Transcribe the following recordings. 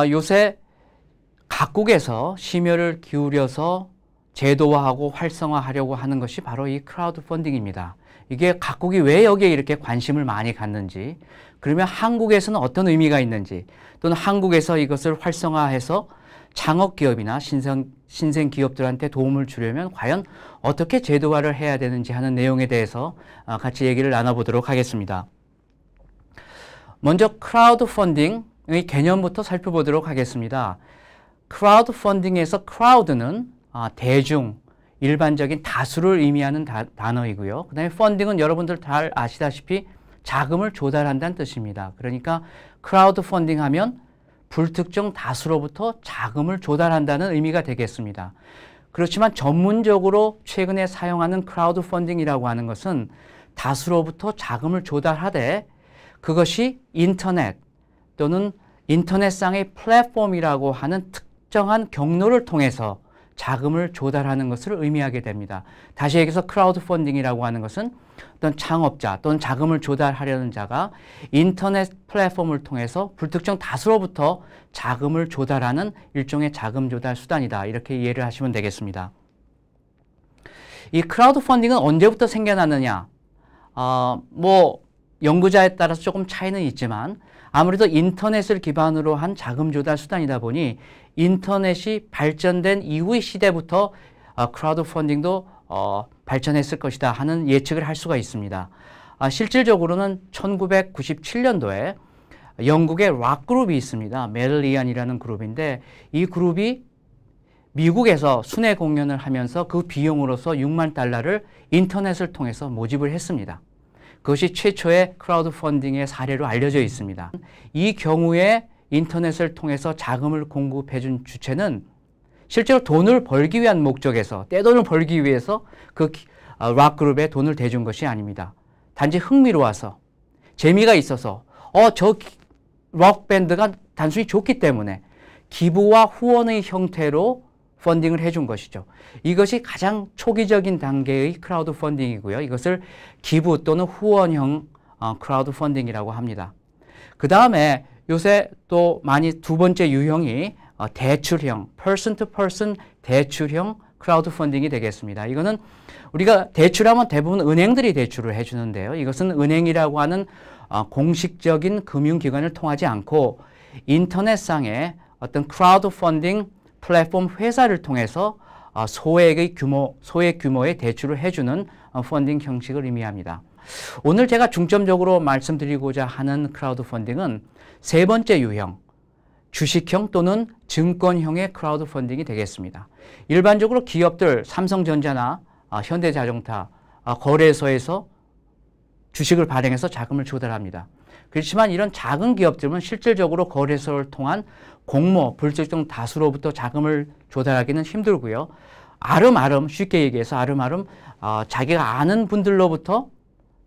요새 각국에서 심혈을 기울여서 제도화하고 활성화하려고 하는 것이 바로 이 크라우드 펀딩입니다. 이게 각국이 왜 여기에 이렇게 관심을 많이 갖는지, 그러면 한국에서는 어떤 의미가 있는지, 또는 한국에서 이것을 활성화해서 창업기업이나 신생기업들한테 도움을 주려면 과연 어떻게 제도화를 해야 되는지 하는 내용에 대해서 같이 얘기를 나눠보도록 하겠습니다. 먼저 크라우드 펀딩의 개념부터 살펴보도록 하겠습니다. 크라우드 펀딩에서 크라우드는 대중, 일반적인 다수를 의미하는 단어이고요. 그 다음에 펀딩은 여러분들 잘 아시다시피 자금을 조달한다는 뜻입니다. 그러니까 크라우드 펀딩 하면 불특정 다수로부터 자금을 조달한다는 의미가 되겠습니다. 그렇지만 전문적으로 최근에 사용하는 크라우드 펀딩이라고 하는 것은 다수로부터 자금을 조달하되 그것이 인터넷 또는 인터넷상의 플랫폼이라고 하는 특정한 경로를 통해서 자금을 조달하는 것을 의미하게 됩니다. 다시 얘기해서 크라우드 펀딩이라고 하는 것은 어떤 창업자 또는 자금을 조달하려는 자가 인터넷 플랫폼을 통해서 불특정 다수로부터 자금을 조달하는 일종의 자금 조달 수단이다. 이렇게 이해를 하시면 되겠습니다. 이 크라우드 펀딩은 언제부터 생겨났느냐? 연구자에 따라서 조금 차이는 있지만 아무래도 인터넷을 기반으로 한 자금 조달 수단이다 보니 인터넷이 발전된 이후의 시대부터 크라우드 펀딩도 발전했을 것이다 하는 예측을 할 수가 있습니다. 실질적으로는 1997년도에 영국의 락 그룹이 있습니다. 멜리언이라는 그룹인데 이 그룹이 미국에서 순회 공연을 하면서 그 비용으로서 6만 달러를 인터넷을 통해서 모집을 했습니다. 그것이 최초의 크라우드 펀딩의 사례로 알려져 있습니다. 이 경우에 인터넷을 통해서 자금을 공급해 준 주체는 실제로 돈을 벌기 위한 목적에서 떼돈을 벌기 위해서 그 락 그룹에 돈을 대준 것이 아닙니다. 단지 흥미로워서 재미가 있어서 저 락 밴드가 단순히 좋기 때문에 기부와 후원의 형태로 펀딩을 해준 것이죠. 이것이 가장 초기적인 단계의 크라우드 펀딩이고요. 이것을 기부 또는 후원형 크라우드 펀딩이라고 합니다. 그 다음에 요새 또 많이 두 번째 유형이 대출형, person to person 대출형 크라우드 펀딩이 되겠습니다. 이거는 우리가 대출하면 대부분 은행들이 대출을 해주는데요. 이것은 은행이라고 하는 공식적인 금융기관을 통하지 않고 인터넷상의 어떤 크라우드 펀딩 플랫폼 회사를 통해서 소액 규모의 대출을 해주는 펀딩 형식을 의미합니다. 오늘 제가 중점적으로 말씀드리고자 하는 크라우드 펀딩은 세 번째 유형, 주식형 또는 증권형의 크라우드 펀딩이 되겠습니다. 일반적으로 기업들, 삼성전자나 현대자동차, 거래소에서 주식을 발행해서 자금을 조달합니다. 그렇지만 이런 작은 기업들은 실질적으로 거래소를 통한 공모, 불특정 다수로부터 자금을 조달하기는 힘들고요. 쉽게 얘기해서 아름아름 자기가 아는 분들로부터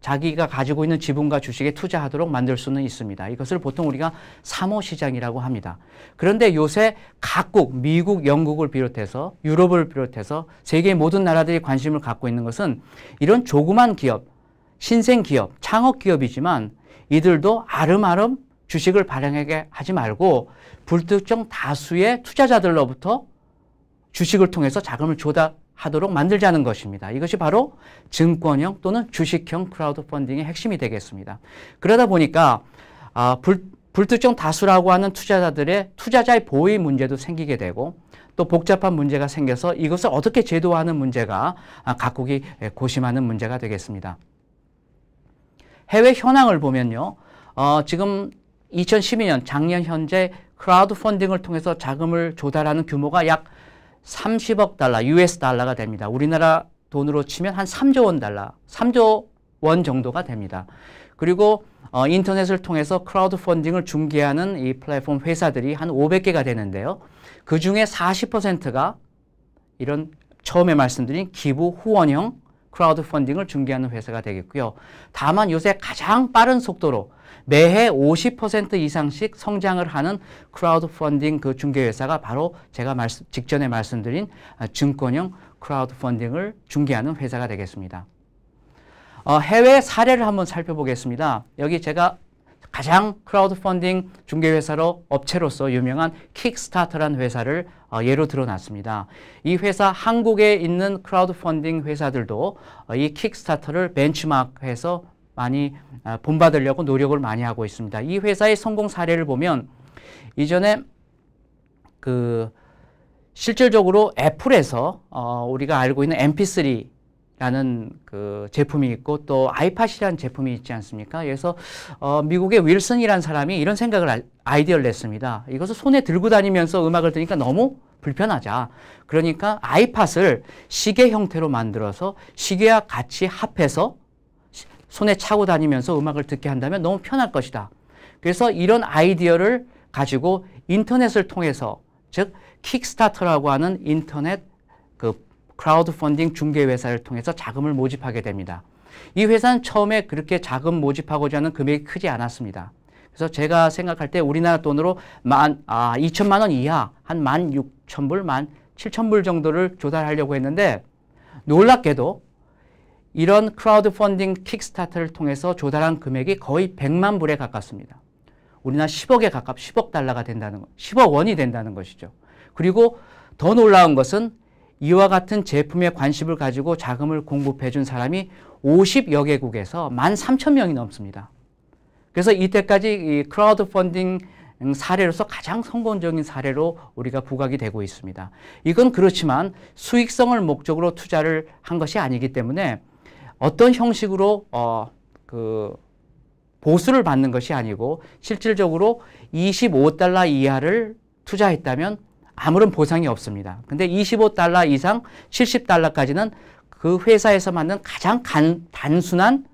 자기가 가지고 있는 지분과 주식에 투자하도록 만들 수는 있습니다. 이것을 보통 우리가 사모시장이라고 합니다. 그런데 요새 각국, 미국, 영국을 비롯해서 유럽을 비롯해서 세계 모든 나라들이 관심을 갖고 있는 것은 이런 조그만 기업, 신생기업, 창업기업이지만 이들도 아름아름 주식을 발행하게 하지 말고 불특정 다수의 투자자들로부터 주식을 통해서 자금을 조달하도록 만들자는 것입니다. 이것이 바로 증권형 또는 주식형 크라우드 펀딩의 핵심이 되겠습니다. 그러다 보니까 불특정 다수라고 하는 투자자의 보호의 문제도 생기게 되고 또 복잡한 문제가 생겨서 이것을 어떻게 제도화하는 문제가 각국이 고심하는 문제가 되겠습니다. 해외 현황을 보면요. 지금 2012년 작년 현재 크라우드 펀딩을 통해서 자금을 조달하는 규모가 약 30억 달러, US 달러가 됩니다. 우리나라 돈으로 치면 한 3조 원 달러, 3조 원 정도가 됩니다. 그리고 인터넷을 통해서 크라우드 펀딩을 중개하는 이 플랫폼 회사들이 한 500개가 되는데요. 그 중에 40%가 이런 처음에 말씀드린 기부 후원형 크라우드 펀딩을 중개하는 회사가 되겠고요. 다만 요새 가장 빠른 속도로 매해 50% 이상씩 성장을 하는 크라우드 펀딩 그 중개 회사가 바로 제가 직전에 말씀드린 증권형 크라우드 펀딩을 중개하는 회사가 되겠습니다. 해외 사례를 한번 살펴보겠습니다. 여기 제가 가장 크라우드 펀딩 중개회사로 업체로서 유명한 킥스타터라는 회사를 예로 들어놨습니다. 이 회사 한국에 있는 크라우드 펀딩 회사들도 이 킥스타터를 벤치마크해서 많이 본받으려고 노력을 많이 하고 있습니다. 이 회사의 성공 사례를 보면 이전에 실질적으로 애플에서 우리가 알고 있는 MP3라는 그 제품이 있고 또 아이팟이라는 제품이 있지 않습니까? 그래서 미국의 윌슨이라는 사람이 이런 생각을 아이디어를 냈습니다. 이것을 손에 들고 다니면서 음악을 들으니까 너무 불편하자. 그러니까 아이팟을 시계 형태로 만들어서 시계와 같이 합해서 손에 차고 다니면서 음악을 듣게 한다면 너무 편할 것이다. 그래서 이런 아이디어를 가지고 인터넷을 통해서, 즉 킥스타터라고 하는 인터넷 크라우드 펀딩 중개 회사를 통해서 자금을 모집하게 됩니다. 이 회사는 처음에 그렇게 자금 모집하고자 하는 금액이 크지 않았습니다. 그래서 제가 생각할 때 우리나라 돈으로 2천만 원 이하, 한 16,000불, 17,000불 정도를 조달하려고 했는데 놀랍게도 이런 크라우드 펀딩 킥스타터를 통해서 조달한 금액이 거의 100만 불에 가깝습니다. 우리나라 10억에 가깝 10억 달러가 된다는 것, 10억 원이 된다는 것이죠. 그리고 더 놀라운 것은 이와 같은 제품에 관심을 가지고 자금을 공급해 준 사람이 50여 개국에서 13,000명이 넘습니다. 그래서 이때까지 이 크라우드 펀딩 사례로서 가장 성공적인 사례로 우리가 부각이 되고 있습니다. 이건 그렇지만 수익성을 목적으로 투자를 한 것이 아니기 때문에 어떤 형식으로 보수를 받는 것이 아니고 실질적으로 25달러 이하를 투자했다면 아무런 보상이 없습니다. 근데 25달러 이상 70달러까지는 그 회사에서 만든 가장 단순한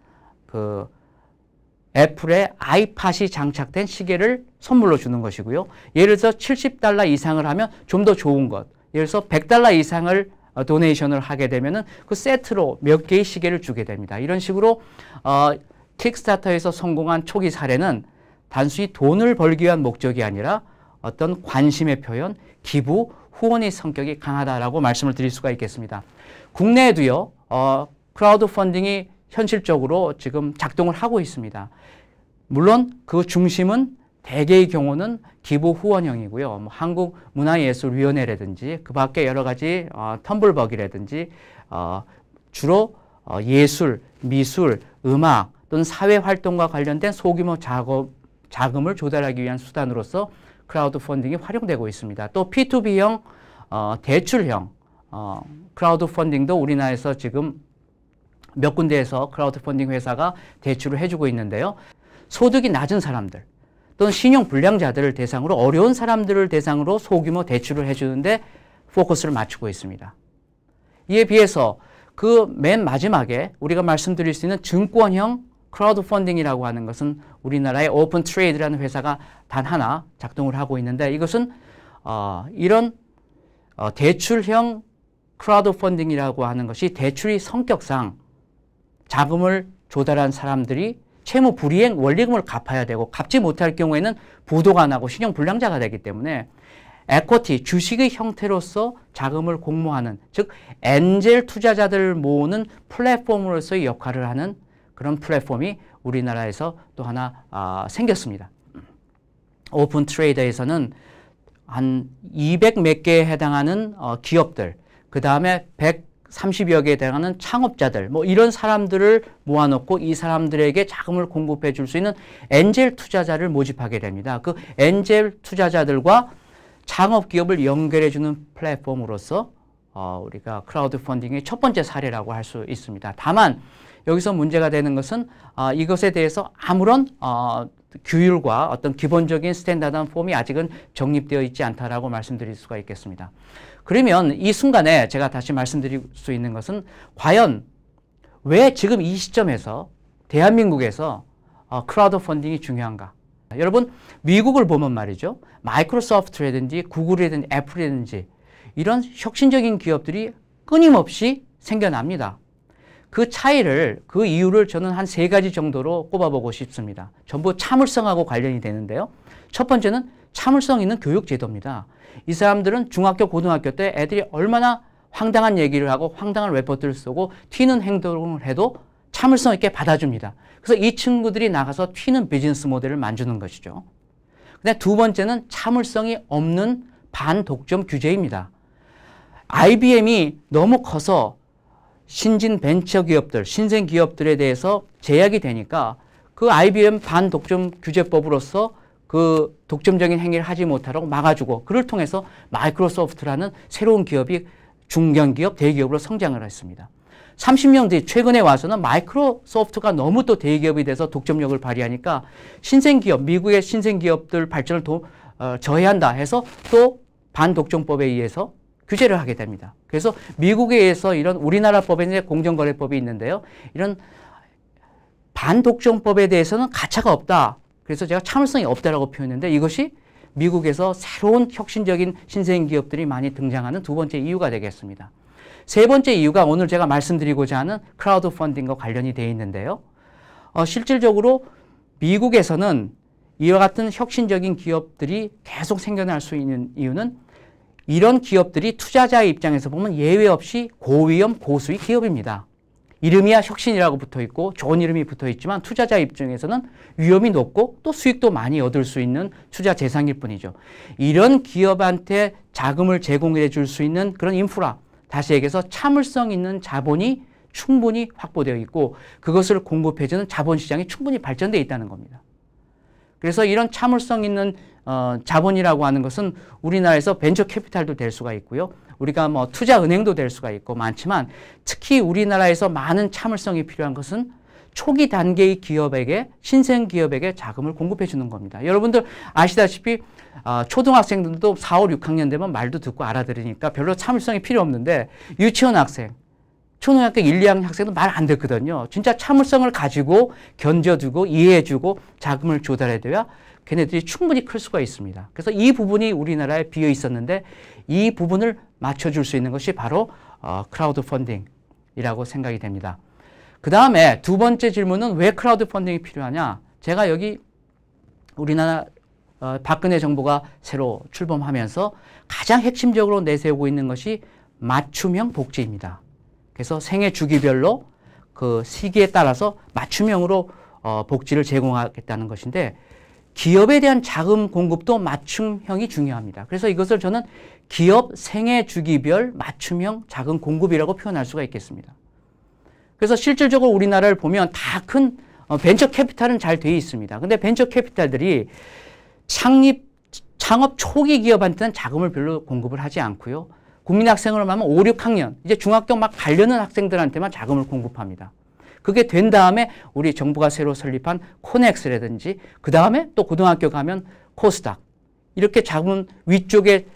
애플의 아이팟이 장착된 시계를 선물로 주는 것이고요. 예를 들어서 70달러 이상을 하면 좀 더 좋은 것, 예를 들어서 100달러 이상을 도네이션을 하게 되면은 그 세트로 몇 개의 시계를 주게 됩니다. 이런 식으로 킥스타터에서 성공한 초기 사례는 단순히 돈을 벌기 위한 목적이 아니라 어떤 관심의 표현, 기부, 후원의 성격이 강하다라고 말씀을 드릴 수가 있겠습니다. 국내에도요, 크라우드 펀딩이 현실적으로 지금 작동을 하고 있습니다. 물론 그 중심은 대개의 경우는 기부 후원형이고요. 한국문화예술위원회라든지 그 밖에 여러 가지 텀블벅이라든지 주로 예술, 미술, 음악 또는 사회활동과 관련된 소규모 자금을 조달하기 위한 수단으로서 크라우드 펀딩이 활용되고 있습니다. 또 P2B형, 대출형 크라우드 펀딩도 우리나라에서 지금 몇 군데에서 크라우드 펀딩 회사가 대출을 해주고 있는데요. 소득이 낮은 사람들 또는 신용 불량자들을 대상으로 어려운 사람들을 대상으로 소규모 대출을 해주는데 포커스를 맞추고 있습니다. 이에 비해서 그 맨 마지막에 우리가 말씀드릴 수 있는 증권형 크라우드 펀딩이라고 하는 것은 우리나라의 오픈 트레이드라는 회사가 단 하나 작동을 하고 있는데 이것은 이런 대출형 크라우드 펀딩이라고 하는 것이 대출이 성격상 자금을 조달한 사람들이 채무 불이행 원리금을 갚아야 되고 갚지 못할 경우에는 부도가 나고 신용 불량자가 되기 때문에 에쿼티, 주식의 형태로서 자금을 공모하는, 즉 엔젤 투자자들을 모으는 플랫폼으로서의 역할을 하는 그런 플랫폼이 우리나라에서 또 하나 생겼습니다. 오픈 트레이더에서는 한 200 몇 개에 해당하는 기업들, 그 다음에 130여 개에 해당하는 창업자들, 이런 사람들을 모아놓고 이 사람들에게 자금을 공급해 줄 수 있는 엔젤 투자자를 모집하게 됩니다. 그 엔젤 투자자들과 창업 기업을 연결해 주는 플랫폼으로서 우리가 크라우드 펀딩의 첫 번째 사례라고 할 수 있습니다. 다만 여기서 문제가 되는 것은 이것에 대해서 아무런 규율과 어떤 기본적인 스탠다드한 폼이 아직은 정립되어 있지 않다라고 말씀드릴 수가 있겠습니다. 그러면 이 순간에 제가 다시 말씀드릴 수 있는 것은 과연 왜 지금 이 시점에서 대한민국에서 크라우드 펀딩이 중요한가? 여러분 미국을 보면 말이죠. 마이크로소프트라든지 구글이라든지 애플이라든지 이런 혁신적인 기업들이 끊임없이 생겨납니다. 그 차이를, 그 이유를 저는 한 3가지 정도로 꼽아보고 싶습니다. 전부 참을성하고 관련이 되는데요. 첫 번째는 참을성 있는 교육 제도입니다. 이 사람들은 중학교, 고등학교 때 애들이 얼마나 황당한 얘기를 하고 황당한 레포트를 쓰고 튀는 행동을 해도 참을성 있게 받아줍니다. 그래서 이 친구들이 나가서 튀는 비즈니스 모델을 만드는 것이죠. 근데 두 번째는 참을성이 없는 반독점 규제입니다. IBM이 너무 커서 신진 벤처 기업들, 신생 기업들에 대해서 제약이 되니까 그 IBM 반독점 규제법으로서 그 독점적인 행위를 하지 못하도록 막아주고, 그를 통해서 마이크로소프트라는 새로운 기업이 중견기업, 대기업으로 성장을 했습니다. 30년 뒤 최근에 와서는 마이크로소프트가 너무 또 대기업이 돼서 독점력을 발휘하니까 신생기업, 미국의 신생기업들 발전을 저해한다 해서 또 반독점법에 의해서 규제를 하게 됩니다. 그래서 미국에 의해서 이런 우리나라 법에 이제 공정거래법이 있는데요. 이런 반독점법에 대해서는 가차가 없다. 그래서 제가 참을성이 없다라고 표현했는데, 이것이 미국에서 새로운 혁신적인 신생기업들이 많이 등장하는 두 번째 이유가 되겠습니다. 세 번째 이유가 오늘 제가 말씀드리고자 하는 크라우드 펀딩과 관련이 되어 있는데요. 실질적으로 미국에서는 이와 같은 혁신적인 기업들이 계속 생겨날 수 있는 이유는 이런 기업들이 투자자의 입장에서 보면 예외 없이 고위험, 고수익 기업입니다. 이름이야 혁신이라고 붙어 있고 좋은 이름이 붙어 있지만 투자자 입장에서는 위험이 높고 또 수익도 많이 얻을 수 있는 투자 대상일 뿐이죠. 이런 기업한테 자금을 제공해 줄 수 있는 그런 인프라, 다시 얘기해서 참을성 있는 자본이 충분히 확보되어 있고 그것을 공급해주는 자본시장이 충분히 발전되어 있다는 겁니다. 그래서 이런 참을성 있는 자본이라고 하는 것은 우리나라에서 벤처 캐피탈도 될 수가 있고요. 우리가 뭐 투자은행도 될 수가 있고 많지만, 특히 우리나라에서 많은 참을성이 필요한 것은 초기 단계의 기업에게, 신생 기업에게 자금을 공급해 주는 겁니다. 여러분들 아시다시피 초등학생들도 4, 5, 6학년 되면 말도 듣고 알아들으니까 별로 참을성이 필요 없는데, 유치원 학생, 초등학교 1, 2학년 학생도 말 안 듣거든요. 진짜 참을성을 가지고 견뎌주고 이해해주고 자금을 조달해줘야 걔네들이 충분히 클 수가 있습니다. 그래서 이 부분이 우리나라에 비어 있었는데, 이 부분을 맞춰줄 수 있는 것이 바로 크라우드 펀딩이라고 생각이 됩니다. 그 다음에 두 번째 질문은 왜 크라우드 펀딩이 필요하냐? 제가 여기 우리나라 박근혜 정부가 새로 출범하면서 가장 핵심적으로 내세우고 있는 것이 맞춤형 복지입니다. 그래서 생애 주기별로 그 시기에 따라서 맞춤형으로 복지를 제공하겠다는 것인데, 기업에 대한 자금 공급도 맞춤형이 중요합니다. 그래서 이것을 저는 기업 생애 주기별 맞춤형 자금 공급이라고 표현할 수가 있겠습니다. 그래서 실질적으로 우리나라를 보면 다 큰 벤처 캐피탈은 잘 되어 있습니다. 근데 벤처 캐피탈들이 창업 초기 기업한테는 자금을 별로 공급을 하지 않고요. 국민학생으로 하면 5, 6학년, 이제 중학교 막 가려는 학생들한테만 자금을 공급합니다. 그게 된 다음에 우리 정부가 새로 설립한 코넥스라든지, 그 다음에 또 고등학교 가면 코스닥, 이렇게 자금 위쪽에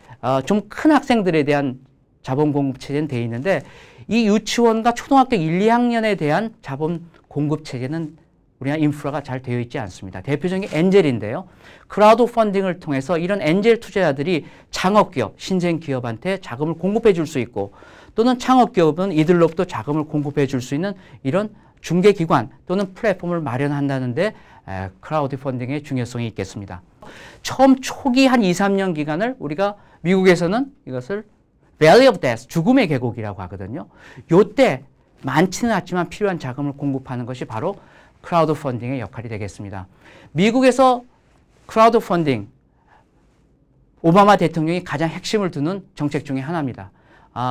좀 큰 학생들에 대한 자본 공급 체제는 되어 있는데, 이 유치원과 초등학교 1, 2학년에 대한 자본 공급 체제는 우리나라 인프라가 잘 되어 있지 않습니다. 대표적인 엔젤인데요. 크라우드 펀딩을 통해서 이런 엔젤 투자자들이 창업기업, 신생기업한테 자금을 공급해 줄 수 있고, 또는 창업기업은 이들로부터 자금을 공급해 줄 수 있는 이런 중개기관 또는 플랫폼을 마련한다는데 크라우드 펀딩의 중요성이 있겠습니다. 처음 초기 한 2, 3년 기간을 우리가 미국에서는 이것을 Valley of Death, 죽음의 계곡이라고 하거든요. 요때 많지는 않지만 필요한 자금을 공급하는 것이 바로 크라우드 펀딩의 역할이 되겠습니다. 미국에서 크라우드 펀딩, 오바마 대통령이 가장 핵심을 두는 정책 중에 하나입니다.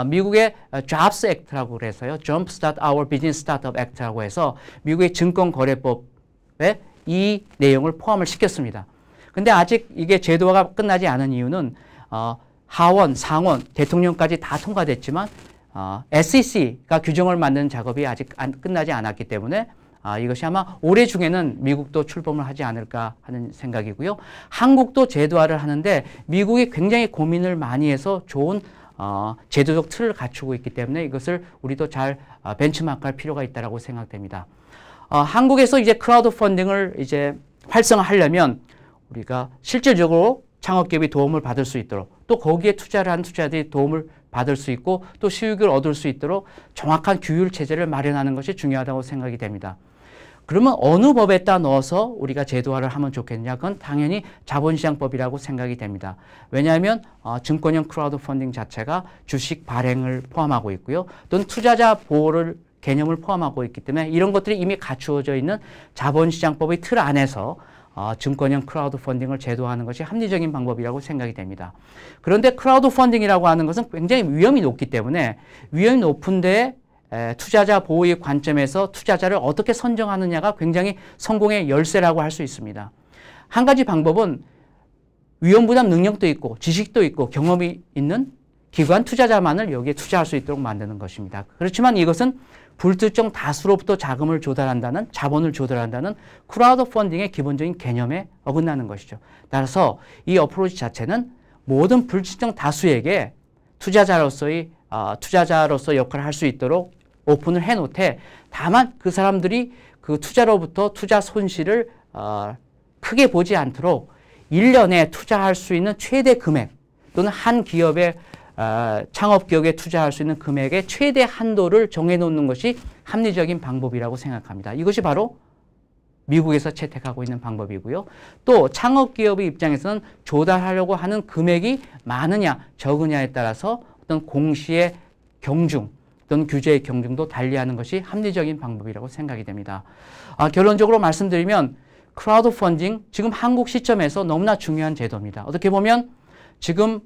미국의 Jobs Act라고 그래서요. Jumpstart Our Business Startup Act라고 해서 미국의 증권거래법에 이 내용을 포함을 시켰습니다. 근데 아직 이게 제도화가 끝나지 않은 이유는 하원, 상원, 대통령까지 다 통과됐지만 SEC가 규정을 만드는 작업이 아직 끝나지 않았기 때문에 이것이 아마 올해 중에는 미국도 출범을 하지 않을까 하는 생각이고요. 한국도 제도화를 하는데 미국이 굉장히 고민을 많이 해서 좋은 제도적 틀을 갖추고 있기 때문에 이것을 우리도 잘 벤치마크할 필요가 있다고 생각됩니다. 한국에서 이제 크라우드 펀딩을 이제 활성화하려면 우리가 실질적으로 창업기업이 도움을 받을 수 있도록, 또 거기에 투자를 한 투자자들이 도움을 받을 수 있고 또 수익을 얻을 수 있도록 정확한 규율 체제를 마련하는 것이 중요하다고 생각이 됩니다. 그러면 어느 법에다 넣어서 우리가 제도화를 하면 좋겠냐? 그건 당연히 자본시장법이라고 생각이 됩니다. 왜냐하면 증권형 크라우드 펀딩 자체가 주식 발행을 포함하고 있고요. 또는 투자자 보호를 개념을 포함하고 있기 때문에 이런 것들이 이미 갖추어져 있는 자본시장법의 틀 안에서 증권형 크라우드 펀딩을 제도화하는 것이 합리적인 방법이라고 생각이 됩니다. 그런데 크라우드 펀딩이라고 하는 것은 굉장히 위험이 높기 때문에 위험이 높은데 투자자 보호의 관점에서 투자자를 어떻게 선정하느냐가 굉장히 성공의 열쇠라고 할 수 있습니다. 한 가지 방법은 위험부담 능력도 있고 지식도 있고 경험이 있는 기관 투자자만을 여기에 투자할 수 있도록 만드는 것입니다. 그렇지만 이것은 불특정 다수로부터 자금을 조달한다는 자본을 조달한다는 크라우드 펀딩의 기본적인 개념에 어긋나는 것이죠. 따라서 이 어프로치 자체는 모든 불특정 다수에게 투자자로서 역할을 할 수 있도록 오픈을 해놓되 다만 그 사람들이 그 투자로부터 투자 손실을 크게 보지 않도록 1년에 투자할 수 있는 최대 금액 또는 한 기업의 창업기업에 투자할 수 있는 금액의 최대 한도를 정해놓는 것이 합리적인 방법이라고 생각합니다. 이것이 바로 미국에서 채택하고 있는 방법이고요. 또 창업기업의 입장에서는 조달하려고 하는 금액이 많으냐 적으냐에 따라서 어떤 공시의 경중 또는 규제의 경중도 달리하는 것이 합리적인 방법이라고 생각이 됩니다. 결론적으로 말씀드리면 크라우드 펀딩 지금 한국 시점에서 너무나 중요한 제도입니다. 어떻게 보면 지금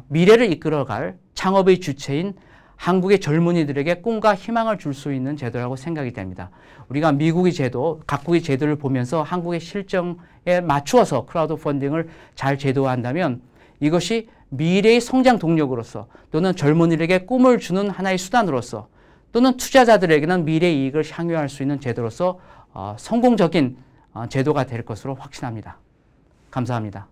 미래를 이끌어갈 창업의 주체인 한국의 젊은이들에게 꿈과 희망을 줄 수 있는 제도라고 생각이 됩니다. 우리가 미국의 제도, 각국의 제도를 보면서 한국의 실정에 맞추어서 크라우드 펀딩을 잘 제도화한다면 이것이 미래의 성장 동력으로서 또는 젊은이들에게 꿈을 주는 하나의 수단으로서 또는 투자자들에게는 미래 이익을 향유할 수 있는 제도로서 성공적인 제도가 될 것으로 확신합니다. 감사합니다.